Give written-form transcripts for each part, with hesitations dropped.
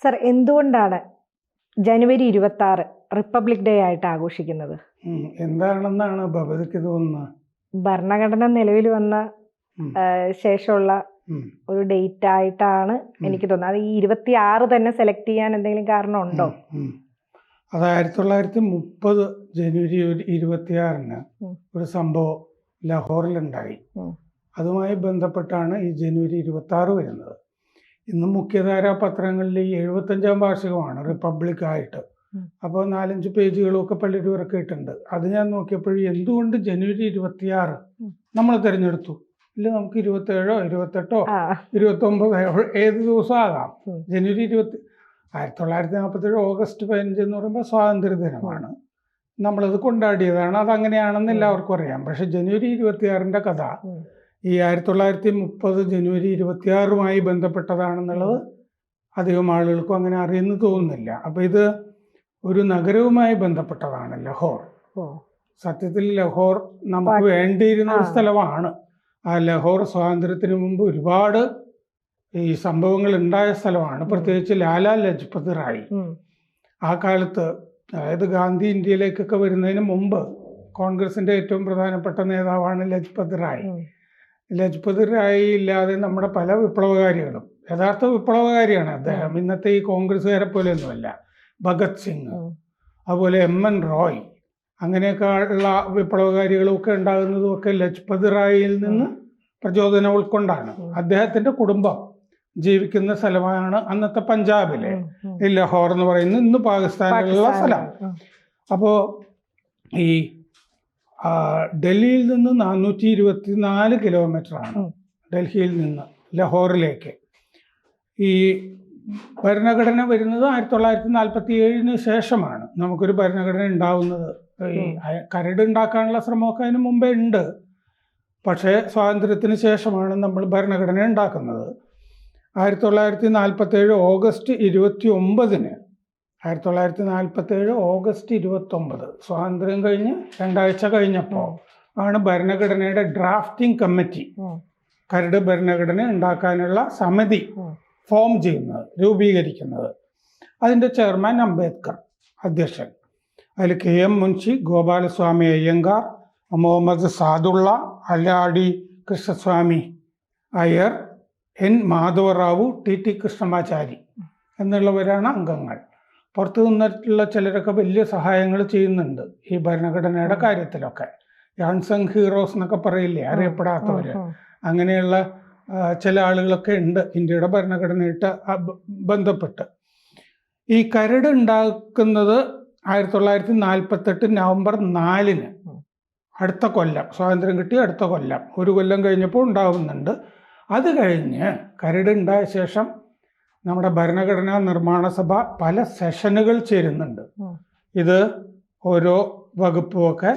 Sir, എന്തുകൊണ്ടാണ് ജനുവരി 26 republic day ആയിട്ട് ആഘോഷിക്കുന്നത്? എന്താണെന്നാണ് ഭഗവതിക്ക് തോന്നുന്നത്? ഭരണഘടന നിലവിൽ വന്ന ശേഷമുള്ള ഒരു ഡേറ്റ് ആയിട്ടാണ് എനിക്ക് തോന്നുന്നത്. അത് ഈ 26 തന്നെ സെലക്ട് ചെയ്യാൻ എന്തെങ്കിലും കാരണം ഉണ്ടോ? അത് 1930 ജനുവരി 26-ന് ഒരു സംഭവം ലാഹോറിലുണ്ടായി. അതുമായി ബന്ധപ്പെട്ടാണ് ഈ ജനുവരി 26 വരുന്നത്. ഇന്ന് മുഖ്യധാരാ പത്രങ്ങളിൽ ഈ 75-ാം വാർഷികമാണ് റിപ്പബ്ലിക് ആയിട്ട്. അപ്പോൾ 4-5 പേജുകളൊക്കെ പലരും ഇറക്കിയിട്ടുണ്ട്. അത് ഞാൻ നോക്കിയപ്പോഴും എന്തുകൊണ്ട് ജനുവരി 26 നമ്മൾ തിരഞ്ഞെടുത്തു? ഇല്ല, നമുക്ക് 27-ഓ 28-ഓ 29-ഓ ഏത് ദിവസം ആകാം. ജനുവരി 1947 ഓഗസ്റ്റ് 15 എന്ന് പറയുമ്പോൾ സ്വാതന്ത്ര്യ ദിനമാണ്. നമ്മളത് കൊണ്ടാടിയതാണ്. അതങ്ങനെയാണെന്ന് എല്ലാവർക്കും അറിയാം. പക്ഷെ ജനുവരി 26-ൻ്റെ കഥ ഈ 1930 ജനുവരി 26-മായി ബന്ധപ്പെട്ടതാണെന്നുള്ളത് അധികം ആളുകൾക്കും അങ്ങനെ അറിയുന്നു തോന്നുന്നില്ല. അപ്പം ഇത് ഒരു നഗരവുമായി ബന്ധപ്പെട്ടതാണ്, ലഹോർ. സത്യത്തിൽ ലഹോർ നമുക്ക് വേണ്ടിയിരുന്ന ഒരു സ്ഥലമാണ്. ആ ലഹോർ സ്വാതന്ത്ര്യത്തിന് മുമ്പ് ഒരുപാട് ഈ സംഭവങ്ങൾ ഉണ്ടായ സ്ഥലമാണ്. പ്രത്യേകിച്ച് ലാലാ ലജ്പത് റായ് ആ കാലത്ത്, അതായത് ഗാന്ധി ഇന്ത്യയിലേക്കൊക്കെ വരുന്നതിന് മുമ്പ് കോൺഗ്രസിന്റെ ഏറ്റവും പ്രധാനപ്പെട്ട നേതാവാണ് ലജ്പത് റായ്. ലജ്പത് റായ് ഇല്ലാതെ നമ്മുടെ പല വിപ്ലവകാരികളും, യഥാർത്ഥ വിപ്ലവകാരിയാണ് അദ്ദേഹം, ഇന്നത്തെ ഈ കോൺഗ്രസ്സുകാരെ പോലെയൊന്നുമല്ല. ഭഗത് സിംഗ്, അതുപോലെ MN റോയ്, അങ്ങനെയൊക്കെ ഉള്ള വിപ്ലവകാരികളൊക്കെ ഉണ്ടാകുന്നതും ഒക്കെ ലജ്പത് റായിയിൽ നിന്ന് പ്രചോദനം ഉൾക്കൊണ്ടാണ്. അദ്ദേഹത്തിന്റെ കുടുംബം ജീവിക്കുന്ന സ്ഥലമാണ് അന്നത്തെ പഞ്ചാബിലെ ഈ ലഹോർ എന്ന് പറയുന്നത്, ഇന്ന് പാകിസ്ഥാനിലുള്ള സ്ഥലം. അപ്പോൾ ഈ ഡൽഹിയിൽ നിന്ന് 424 കിലോമീറ്ററാണ് ഡൽഹിയിൽ നിന്ന് ലഹോറിലേക്ക്. ഈ ഭരണഘടന വരുന്നത് 1947-ന് ശേഷമാണ്. നമുക്കൊരു ഭരണഘടന ഉണ്ടാവുന്നത്. ഈ കരട് ഉണ്ടാക്കാനുള്ള ശ്രമമൊക്കെ അതിന് മുമ്പേ ഉണ്ട്. പക്ഷേ സ്വാതന്ത്ര്യത്തിന് ശേഷമാണ് നമ്മൾ ഭരണഘടന ഉണ്ടാക്കുന്നത്. 1947 ഓഗസ്റ്റ് 29-ന് 1947 ഓഗസ്റ്റ് 29 സ്വാതന്ത്ര്യം കഴിഞ്ഞ് 2 ആഴ്ച കഴിഞ്ഞപ്പോൾ ആണ് ഭരണഘടനയുടെ ഡ്രാഫ്റ്റിംഗ് കമ്മിറ്റി, കരട് ഭരണഘടന ഉണ്ടാക്കാനുള്ള സമിതി ഫോം ചെയ്യുന്നത്, രൂപീകരിക്കുന്നത്. അതിൻ്റെ ചെയർമാൻ അംബേദ്കർ, അധ്യക്ഷൻ. അതിൽ KM Munshi, Gopalaswamy Iyengar, Muhammad Saadulla, Alladi Krishnaswamy Iyer, N Madhav Rao, TT Krishnamachari എന്നുള്ളവരാണ് അംഗങ്ങൾ. പുറത്തു നിന്നിട്ടുള്ള ചിലരൊക്കെ വലിയ സഹായങ്ങൾ ചെയ്യുന്നുണ്ട് ഈ ഭരണഘടനയുടെ കാര്യത്തിലൊക്കെ. അൺസങ് ഹീറോസ് എന്നൊക്കെ പറയില്ലേ, അറിയപ്പെടാത്തവര്. അങ്ങനെയുള്ള ചില ആളുകളൊക്കെ ഉണ്ട് ഇന്ത്യയുടെ ഭരണഘടനയായിട്ട് ബന്ധപ്പെട്ട്. ഈ കരട് ഉണ്ടാക്കുന്നത് 1948 നവംബർ 4-ന്, അടുത്ത കൊല്ലം, സ്വാതന്ത്ര്യം കിട്ടിയ അടുത്ത കൊല്ലം, ഒരു കൊല്ലം കഴിഞ്ഞപ്പോൾ ഉണ്ടാകുന്നുണ്ട്. അത് കഴിഞ്ഞ് കരട് ഉണ്ടായ ശേഷം നമ്മുടെ ഭരണഘടനാ നിർമ്മാണ സഭ പല സെഷനുകൾ ചേരുന്നുണ്ട്. ഇത് ഓരോ വകുപ്പുമൊക്കെ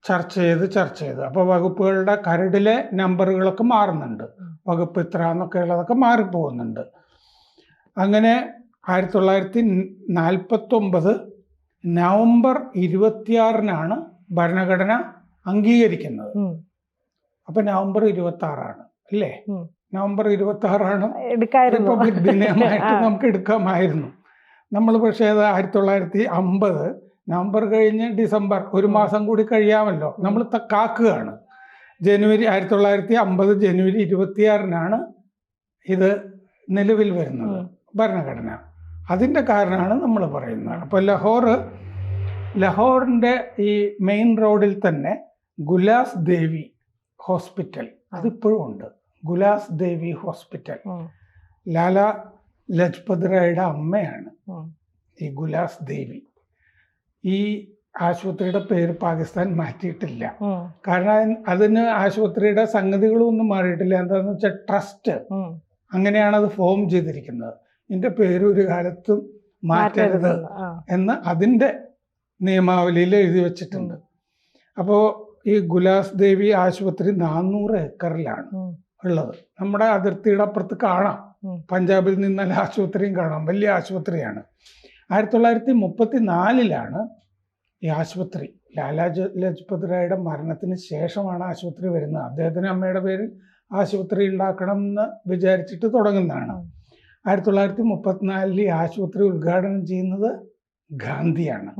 ചർച്ച ചെയ്ത് അപ്പോൾ വകുപ്പുകളുടെ കരടിലെ നമ്പറുകളൊക്കെ മാറുന്നുണ്ട്. വകുപ്പ് ഇത്ര എന്നൊക്കെ ഉള്ളതൊക്കെ മാറിപ്പോകുന്നുണ്ട്. അങ്ങനെ 1949 നവംബർ 26-നാണ് ഭരണഘടന അംഗീകരിക്കുന്നത്. അപ്പം നവംബർ 26 അല്ലേ? നവംബർ 26 റിപ്പബ്ലിക് ദിനമായിട്ട് നമുക്ക് എടുക്കാമായിരുന്നു. നമ്മൾ പക്ഷേ അത് 1950 നവംബർ കഴിഞ്ഞ് ഡിസംബർ, ഒരു മാസം കൂടി കഴിയാമല്ലോ, നമ്മൾ കാക്കുകയാണ്. 1950 ജനുവരി 26-നാണ് ഇത് നിലവിൽ വരുന്നത്, ഭരണഘടന. അതിൻ്റെ കാരണമാണ് നമ്മൾ പറയുന്നത്. അപ്പോൾ ലഹോറിൻ്റെ ഈ മെയിൻ റോഡിൽ തന്നെ ഗുലാസ് ദേവി ഹോസ്പിറ്റൽ, അതിപ്പോഴും ഉണ്ട്. ഗുലാസ് ദേവി ഹോസ്പിറ്റൽ ലാലാ ലജ്പത് റായിയുടെ അമ്മയാണ് ഈ ഗുലാസ് ദേവി. ഈ ആശുപത്രിയുടെ പേര് പാകിസ്ഥാൻ മാറ്റിയിട്ടില്ല. കാരണം അതിന് ആശുപത്രിയുടെ സംഗതികളൊന്നും മാറിയിട്ടില്ല. എന്താണെന്ന് വെച്ചാൽ ട്രസ്റ്റ്, അങ്ങനെയാണ് അത് ഫോം ചെയ്തിരിക്കുന്നത്. ഇതിൻ്റെ പേര് ഒരു കാലത്തും മാറ്റരുത് എന്ന് അതിൻ്റെ നിയമാവലിയിൽ എഴുതി വച്ചിട്ടുണ്ട്. അപ്പോൾ ഈ ഗുലാസ് ദേവി ആശുപത്രി 400 ഏക്കറിലാണ് ഉള്ളത്. നമ്മുടെ അതിർത്തിയുടെ അപ്പുറത്ത് കാണാം, പഞ്ചാബിൽ നിന്നുള്ള ആശുപത്രിയും കാണാം. വലിയ ആശുപത്രിയാണ്. 1934-ലാണ് ഈ ആശുപത്രി, ലാലാ ലജ്പത് റായിയുടെ മരണത്തിന് ശേഷമാണ് ആശുപത്രി വരുന്നത്. അദ്ദേഹത്തിന് അമ്മയുടെ പേരിൽ ആശുപത്രി ഉണ്ടാക്കണം എന്ന് വിചാരിച്ചിട്ട് തുടങ്ങുന്നതാണ്. 1934 ഈ ആശുപത്രി ഉദ്ഘാടനം ചെയ്യുന്നത് ഗാന്ധിയാണ്.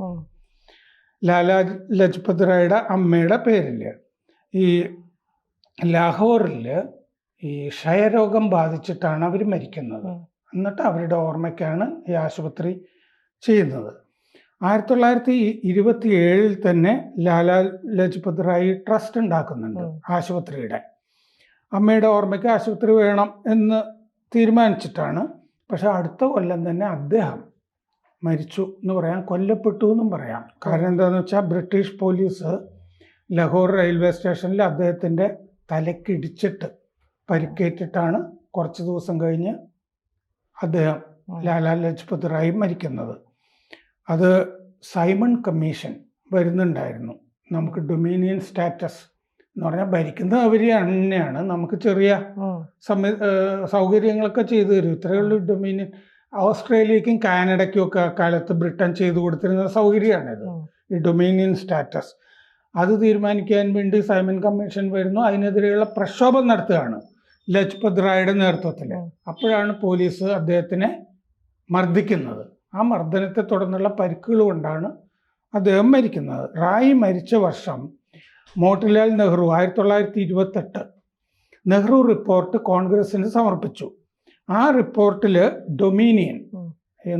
ലാലാ ലജ്പത് റായുടെ അമ്മയുടെ പേരിൽ ഈ ലാഹോറിൽ ഈ ക്ഷയരോഗം ബാധിച്ചിട്ടാണ് അവർ മരിക്കുന്നത്. എന്നിട്ട് അവരുടെ ഓർമ്മയ്ക്കാണ് ഈ ആശുപത്രി ചെയ്യുന്നത്. 1927 തന്നെ ലാലാ ലജ്പത് റായ് ട്രസ്റ്റ് ഉണ്ടാക്കുന്നുണ്ട് ആശുപത്രിയുടെ. അമ്മയുടെ ഓർമ്മയ്ക്ക് ആശുപത്രി വേണം എന്ന് തീരുമാനിച്ചിട്ടാണ്. പക്ഷെ അടുത്ത കൊല്ലം തന്നെ അദ്ദേഹം മരിച്ചു എന്ന് പറയാം, കൊല്ലപ്പെട്ടു എന്നും പറയാം. കാരണം എന്താണെന്ന് വെച്ചാൽ ബ്രിട്ടീഷ് പോലീസ് ലഹോർ റെയിൽവേ സ്റ്റേഷനിൽ അദ്ദേഹത്തിൻ്റെ തലക്കിടിച്ചിട്ട് പരിക്കേറ്റിട്ടാണ് കുറച്ച് ദിവസം കഴിഞ്ഞ് അദ്ദേഹം ലാലാ ലജ്പത് റായ് മരിക്കുന്നത്. അത് സൈമൺ കമ്മീഷൻ വരുന്നുണ്ടായിരുന്നു. നമുക്ക് ഡൊമീനിയൻ സ്റ്റാറ്റസ് എന്ന് പറഞ്ഞാൽ ഭരിക്കുന്നത് അവർ തന്നെയാണ്, നമുക്ക് ചെറിയ സൗകര്യങ്ങളൊക്കെ ചെയ്തു തരും. ഇത്രയുള്ള ഡൊമീനിയൻ ഓസ്ട്രേലിയക്കും കാനഡയ്ക്കും ഒക്കെ കാലത്ത് ബ്രിട്ടൻ ചെയ്തു കൊടുത്തിരുന്ന സൗകര്യമാണിത്, ഈ ഡൊമീനിയൻ സ്റ്റാറ്റസ്. അത് തീരുമാനിക്കാൻ വേണ്ടി സൈമൺ കമ്മീഷൻ വരുന്നു. അതിനെതിരെയുള്ള പ്രക്ഷോഭം നടത്തുകയാണ് ലജ്പത് റായുടെ നേതൃത്വത്തിൽ. അപ്പോഴാണ് പോലീസ് അദ്ദേഹത്തിനെ മർദ്ദിക്കുന്നത്. ആ മർദ്ദനത്തെ തുടർന്നുള്ള പരിക്കുകൾ കൊണ്ടാണ് അദ്ദേഹം മരിക്കുന്നത്. റായ് മരിച്ച വർഷം മോട്ടിലാൽ നെഹ്റു 1928 നെഹ്റു റിപ്പോർട്ട് കോൺഗ്രസിന് സമർപ്പിച്ചു. ആ റിപ്പോർട്ടിൽ ഡൊമീനിയൻ,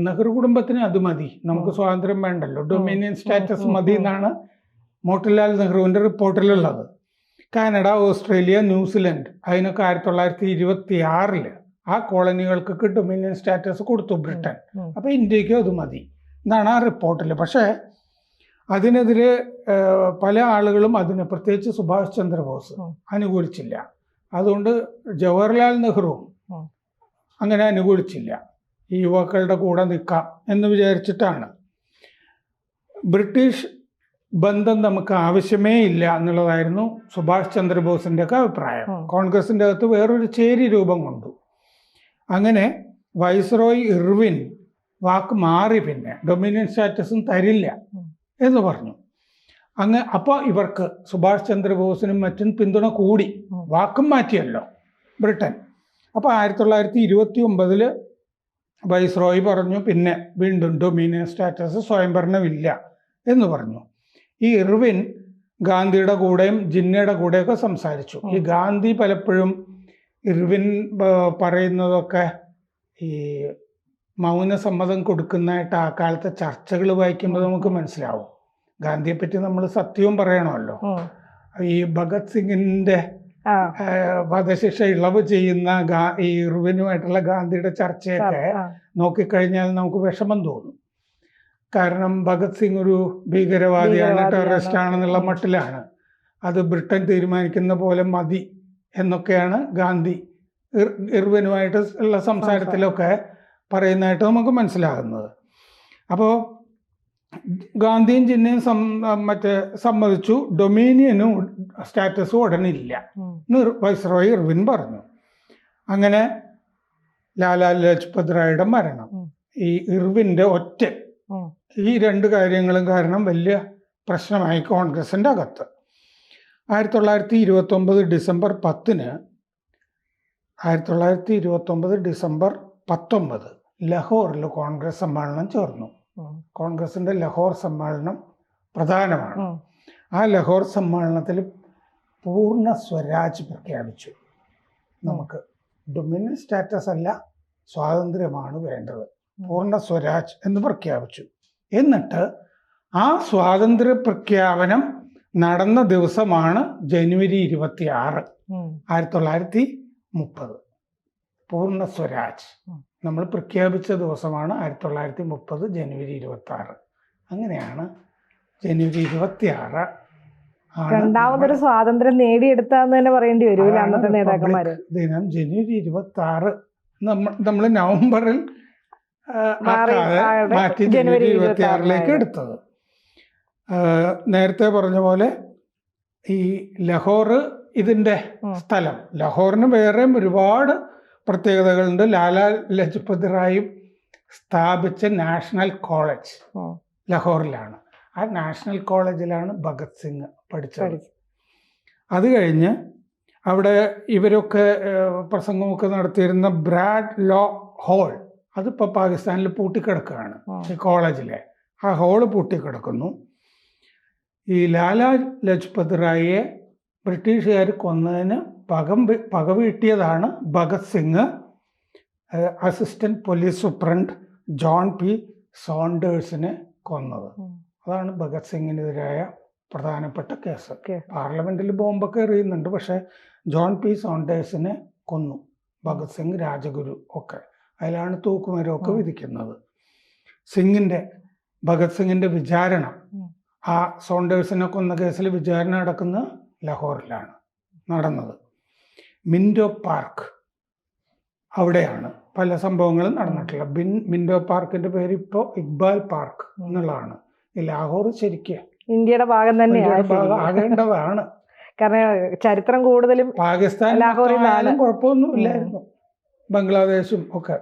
നെഹ്റു കുടുംബത്തിന് അത് മതി, നമുക്ക് സ്വാതന്ത്ര്യം വേണ്ടല്ലോ, ഡൊമീനിയൻ സ്റ്റാറ്റസ് മതി എന്നാണ് മോട്ടിലാൽ നെഹ്റുവിൻ്റെ റിപ്പോർട്ടിലുള്ളത്. കാനഡ, ഓസ്ട്രേലിയ, ന്യൂസിലൻഡ് അതിനൊക്കെ 1926 ആ കോളനികൾക്കൊക്കെ ഡൊമീനിയൻ സ്റ്റാറ്റസ് കൊടുത്തു ബ്രിട്ടൻ. അപ്പോൾ ഇന്ത്യക്കും അത് മതി എന്നാണ് ആ റിപ്പോർട്ടിൽ. പക്ഷേ അതിനെതിരെ പല ആളുകളും അതിന്, പ്രത്യേകിച്ച് സുഭാഷ് ചന്ദ്രബോസ് അനുകൂലിച്ചില്ല. അതുകൊണ്ട് ജവഹർലാൽ നെഹ്റു അങ്ങനെ അനുകൂലിച്ചില്ല. ഈ യുവാക്കളുടെ കൂടെ നിൽക്കാം എന്ന് വിചാരിച്ചിട്ടാണ്. ബ്രിട്ടീഷ് ബന്ധം നമുക്ക് ആവശ്യമേ ഇല്ല എന്നുള്ളതായിരുന്നു സുഭാഷ് ചന്ദ്രബോസിൻ്റെ ഒക്കെ അഭിപ്രായം. കോൺഗ്രസിൻ്റെ അകത്ത് വേറൊരു ചേരി രൂപം കൊണ്ടു. അങ്ങനെ വൈസ്രോയ് ഇർവിൻ വാക്ക് മാറി, പിന്നെ ഡൊമിനിയൻ സ്റ്റാറ്റസും തരില്ല എന്ന് പറഞ്ഞു. അപ്പോൾ ഇവർക്ക് സുഭാഷ് ചന്ദ്രബോസിനും മറ്റും പിന്തുണ കൂടി, വാക്കും മാറ്റിയല്ലോ ബ്രിട്ടൻ. അപ്പോൾ 1929 വൈസ്രോയ് പറഞ്ഞു പിന്നെ വീണ്ടും ഡൊമീനിയൻ സ്റ്റാറ്റസ്, സ്വയംഭരണമില്ല എന്ന് പറഞ്ഞു. ഈ ഇർവിൻ ഗാന്ധിയുടെ കൂടെയും ജിന്നയുടെ കൂടെയൊക്കെ സംസാരിച്ചു. ഈ ഗാന്ധി പലപ്പോഴും ഇർവിൻ പറയുന്നതൊക്കെ ഈ മൗനസമ്മതം കൊടുക്കുന്നതായിട്ട് ആ കാലത്തെ ചർച്ചകൾ വായിക്കുമ്പോൾ നമുക്ക് മനസ്സിലാവും. ഗാന്ധിയെ പറ്റി നമ്മൾ സത്യവും പറയണമല്ലോ. ഈ ഭഗത് സിംഗിന്റെ വധശിക്ഷ ഇളവ് ചെയ്യുന്ന ഈ ഇർവിനുമായിട്ടുള്ള ഗാന്ധിയുടെ ചർച്ചയൊക്കെ നോക്കിക്കഴിഞ്ഞാൽ നമുക്ക് വിഷമം തോന്നും. കാരണം ഭഗത് സിംഗ് ഒരു ഭീകരവാദിയാണ്, ടെററിസ്റ്റ് ആണെന്നുള്ള മട്ടിലാണ്. അത് ബ്രിട്ടൻ തീരുമാനിക്കുന്ന പോലെ മതി എന്നൊക്കെയാണ് ഗാന്ധി ഇർവിനുമായിട്ട് ഉള്ള സംസാരത്തിലൊക്കെ പറയുന്നതായിട്ട് നമുക്ക് മനസ്സിലാകുന്നത്. അപ്പോൾ ഗാന്ധിയും ജിന്നയും സമ്മതിച്ചു, ഡൊമീനിയനും സ്റ്റാറ്റസും ഉടനില്ല എന്ന് വൈസ്രോയ് ഇർവിൻ പറഞ്ഞു. അങ്ങനെ ലാലാ ലജ്പത് റായുടെ മരണം, ഈ ഇർവിൻ്റെ ഒറ്റ ഈ രണ്ട് കാര്യങ്ങളും കാരണം വലിയ പ്രശ്നമായി കോൺഗ്രസിൻ്റെ അകത്ത്. 1929 ഡിസംബർ 10 1929 ഡിസംബർ 19 ലഹോറിൽ കോൺഗ്രസ് സമ്മേളനം ചേർന്നു. കോൺഗ്രസിൻ്റെ ലഹോർ സമ്മേളനം പ്രധാനമാണ്. ആ ലഹോർ സമ്മേളനത്തിൽ പൂർണ്ണ സ്വരാജ് പ്രഖ്യാപിച്ചു. നമുക്ക് ഡൊമിനിയൻ സ്റ്റാറ്റസ് അല്ല, സ്വാതന്ത്ര്യമാണ് വേണ്ടത്, പൂർണ്ണ സ്വരാജ് എന്ന് പ്രഖ്യാപിച്ചു. എന്നിട്ട് ആ സ്വാതന്ത്ര്യ പ്രഖ്യാപനം നടന്ന ദിവസമാണ് ജനുവരി 26 1930. പൂർണ്ണ സ്വരാജ് നമ്മൾ പ്രഖ്യാപിച്ച ദിവസമാണ് 1930 ജനുവരി 26. അങ്ങനെയാണ് ജനുവരി 26 രണ്ടാമതൊരു സ്വാതന്ത്ര്യം നേടിയെടുത്താന്ന് തന്നെ പറയേണ്ടി വരും അന്നത്തെ നേതാക്കന്മാര്. ദിനം ജനുവരി 26 നമ്മൾ നവംബറിൽ മാറ്റി ജനുവരി 26 എടുത്തത്. നേരത്തെ പറഞ്ഞ പോലെ ഈ ലഹോർ ഇതിൻ്റെ സ്ഥലം, ലഹോറിന് വേറെയും ഒരുപാട് പ്രത്യേകതകളുണ്ട്. ലാലാ ലജ്പത് റായ് സ്ഥാപിച്ച നാഷണൽ കോളേജ് ലഹോറിലാണ്. ആ നാഷണൽ കോളേജിലാണ് ഭഗത് സിംഗ് പഠിച്ചത്. അത് കഴിഞ്ഞ് അവിടെ ഇവരൊക്കെ പ്രസംഗമൊക്കെ നടത്തിയിരുന്ന ബ്രാഡ് ലോ ഹോൾ അതിപ്പോൾ പാകിസ്ഥാനിൽ പൂട്ടിക്കിടക്കുകയാണ്. ഉം. ഈ കോളേജിലെ ആ ഹോള് പൂട്ടിക്കിടക്കുന്നു. ഈ ലാലാ ലജ്പത് റായിയെ ബ്രിട്ടീഷുകാർ കൊന്നതിന് പക വീട്ടിയതാണ് Bhagat Singh assistant police superintendent John P സോണ്ടേഴ്സിനെ കൊന്നത്. ഉം. അതാണ് ഭഗത് സിംഗിനെതിരായ പ്രധാനപ്പെട്ട കേസ്. ഓക്കെ. പാർലമെന്റിൽ ബോംബൊക്കെ എറിയുന്നുണ്ട്, പക്ഷെ ജോൺ പി സോണ്ടേഴ്സിനെ കൊന്നു. ഭഗത് സിംഗ്, രാജഗുരു ഒക്കെ അതിലാണ് തൂക്കുമരമൊക്കെ വിധിക്കുന്നത്. ഭഗത് സിംഗിന്റെ വിചാരണ, ആ സോണ്ടേഴ്സിനെ കൊന്ന കേസിൽ വിചാരണ നടക്കുന്ന ലാഹോറിലാണ് നടന്നത്. മിൻറ്റോ പാർക്ക് അവിടെയാണ് പല സംഭവങ്ങളും നടന്നിട്ടുള്ളത്. മിൻറ്റോ പാർക്കിന്റെ പേര് ഇപ്പോൾ ഇക്ബാൽ പാർക്ക് എന്നുള്ളതാണ്. ഈ ലാഹോർ ശരിക്കും ഇന്ത്യയുടെ ഭാഗം തന്നെയാണ് ഭാഗം ആകേണ്ടതാണ്. കാരണം ചരിത്രം കൂടുതലും പാകിസ്ഥാൻ ലാഹോറിൽ നിന്നാണ്. കുഴപ്പമൊന്നും ഇല്ലായിരുന്നു, ബംഗ്ലാദേശും ഒക്കെ.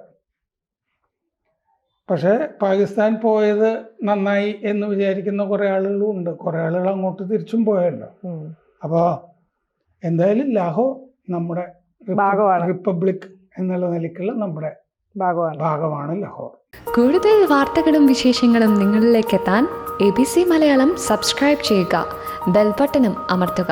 പക്ഷെ പാകിസ്ഥാൻ പോയത് നന്നായി എന്ന് വിചാരിക്കുന്ന കുറെ ആളുകളും ഉണ്ട്. കുറെ ആളുകൾ അങ്ങോട്ട് തിരിച്ചും പോയല്ലോ. അപ്പോൾ എന്തായാലും ലാഹോർ നമ്മുടെ ഭാഗമാണ്. റിപ്പബ്ലിക് എന്നുള്ള നിലയ്ക്കുള്ള നമ്മുടെ ഭാഗമാണ് ലാഹോർ. കൂടുതൽ വാർത്തകളും വിശേഷങ്ങളും നിങ്ങളിലേക്ക് എത്താൻ ABC മലയാളം സബ്സ്ക്രൈബ് ചെയ്യുക, ബെൽ ബട്ടണും അമർത്തുക.